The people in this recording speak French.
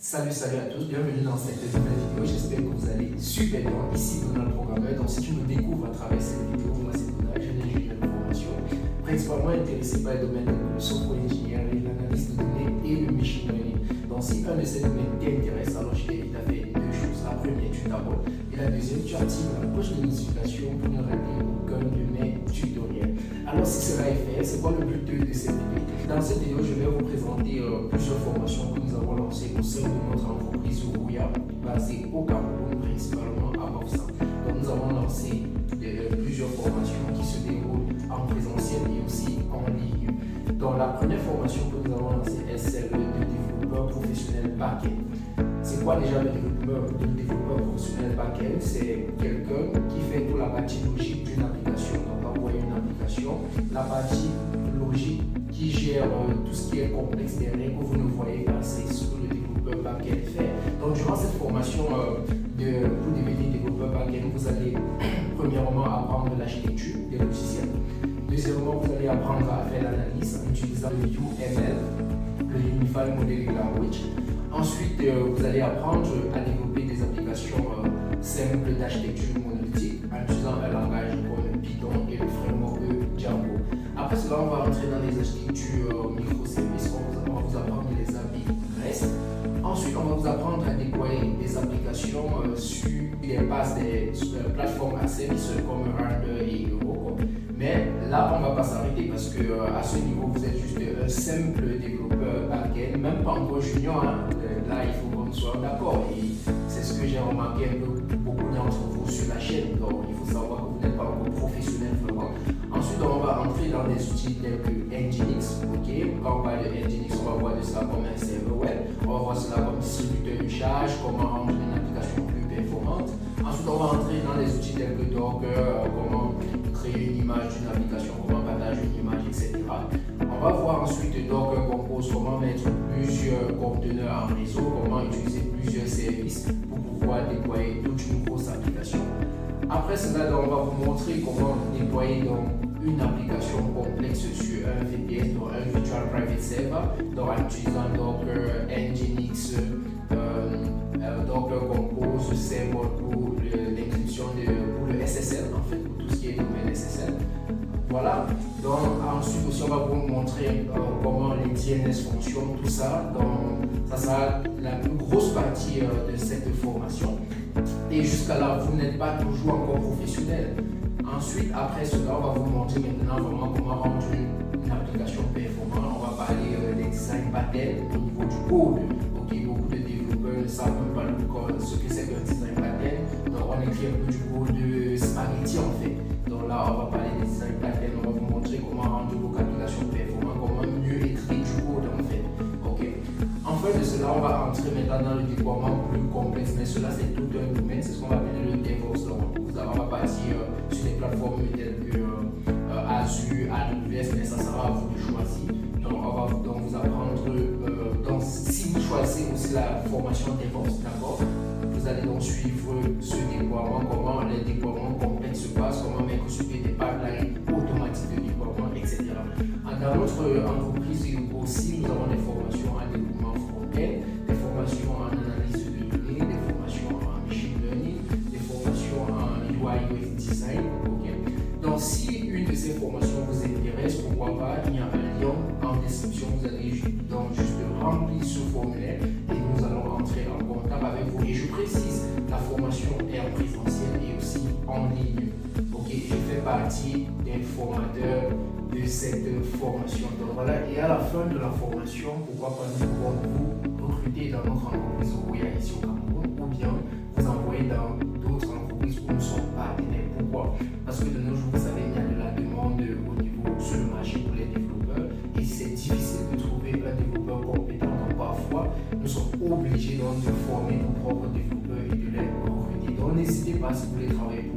Salut à tous, bienvenue dans cette nouvelle vidéo, j'espère que vous allez super bien. Ici Donald Programmeur, donc si tu me découvres à travers cette vidéo, moi c'est Donald, je suis ingénieur de formation, principalement intéressé par les domaines de software engineering, l'analyse de données et le machine learning. Donc si un de ces domaines t'intéresse, alors je t'invite à faire deux choses. La première, tu t'abonnes et la deuxième, tu actives la cloche de notification pour ne rater aucun de mes tutoriels. Alors si cela est fait, c'est quoi le but de cette vidéo? Dans cette vidéo, je vais vous présenter plusieurs formations que nous avons lancées au sein de notre entreprise Ouya, basée au Cameroun, principalement à Bafoussam. Donc nous avons lancé plusieurs formations qui se déroulent en présentiel et aussi en ligne. Donc la première formation que nous avons lancée est celle de développeur professionnel back-end. C'est quoi déjà le développeur professionnel back-end? C'est quelqu'un qui fait toute la partie logique d'une application. Donc quand vous voyez une application, la partie logique qui gère tout ce qui est complexe derrière que vous ne voyez pas, c'est ce que le développeur back-end fait. Donc durant cette formation pour devenir développeur back-end, vous allez premièrement apprendre l'architecture des logiciels. Deuxièmement, vous allez apprendre à faire l'analyse en utilisant le UML, le Unified Modeling Language. Ensuite, vous allez apprendre à développer des applications simples d'architecture monolithique en utilisant un langage comme Python et le framework Django. Après cela, on va rentrer dans les architectures microservices. On va vous apprendre les API REST. Ensuite, on va vous apprendre à déployer des applications sur les bases des plateformes à services comme Render et Heroku. Mais là, on ne va pas s'arrêter parce que à ce niveau, vous êtes juste un simple développeur back-end, même pas encore junior. Hein. Là, il faut qu'on soit d'accord. Et c'est ce que j'ai remarqué un peu beaucoup d'entre vous sur la chaîne. Donc, il faut savoir que vous n'êtes pas encore professionnel vraiment. Ensuite, on va entrer dans des outils tels que Nginx. Quand on parle de Nginx, on va voir de cela comme un serveur web. On va voir cela comme distributeur de charge, comment rendre une application plus performante. Ensuite, on va entrer dans des outils tels que Docker, comment créer une image d'une application, comment partager une image, etc. On va voir ensuite Docker Compose, comment mettre plusieurs conteneurs en réseau, comment utiliser plusieurs services pour pouvoir déployer toute une grosse application. Après cela, on va vous montrer comment déployer une application complexe sur un VPS, donc un Virtual Private Server, en utilisant Docker, Nginx, Docker Compose, Server pour l'inclusion pour le SSL, en fait, pour tout ce qui est domaine SSL. Voilà, donc ensuite aussi on va vous montrer comment les DNS fonctionnent, tout ça. Donc ça sera la plus grosse partie de cette formation. Et jusqu'à là, vous n'êtes pas toujours encore professionnel. Ensuite, après cela, on va vous montrer maintenant vraiment comment rendre une application performante. On va parler des design patterns au niveau du code. Beaucoup de développeurs ne savent même pas ce que c'est qu'un design pattern. Donc on écrit un peu du code de spaghetti en fait. Donc là, on va parler des design patterns. On va vous montrer comment rendre vos applications performantes, comment mieux écrire du code en fait. Enfin de cela, on va entrer maintenant dans le déploiement plus complexe, mais cela c'est tout un domaine, c'est ce qu'on va appeler le DevOps. Donc, on va partir sur des plateformes telles que Azure, AWS, mais ça sera à vous de choisir. Donc on va donc vous apprendre, donc si vous choisissez aussi la formation DevOps, d'accord, vous allez donc suivre ce déploiement, comment les déploiements complexes se passent, comment mettre sur pied des pipelines automatiques de déploiement, etc. Dans notre entreprise aussi, nous avons des formations en développement front-end, des formations en analyse de données, des formations en machine learning, des formations en UI UX design. Donc si une de ces formations vous intéresse, pourquoi pas, il y a un lien en description, vous allez donc juste remplir ce formulaire et nous allons entrer en contact avec vous. Et je précise, la formation est en présentiel et aussi en ligne. Je fais partie des formateurs de cette formation. Donc voilà, et à la fin de la formation, pourquoi pas nous pouvons vous recruter dans notre entreprise Ouya ici au Cameroun ou bien vous envoyer dans d'autres entreprises où nous sommes partenaires. Pourquoi? Parce que de nos jours, vous savez, il y a de la demande au niveau sur le marché pour les développeurs et c'est difficile de trouver un développeur compétent. Donc parfois, nous sommes obligés donc de former nos propres développeurs et de les recruter. Donc n'hésitez pas si vous voulez travailler pour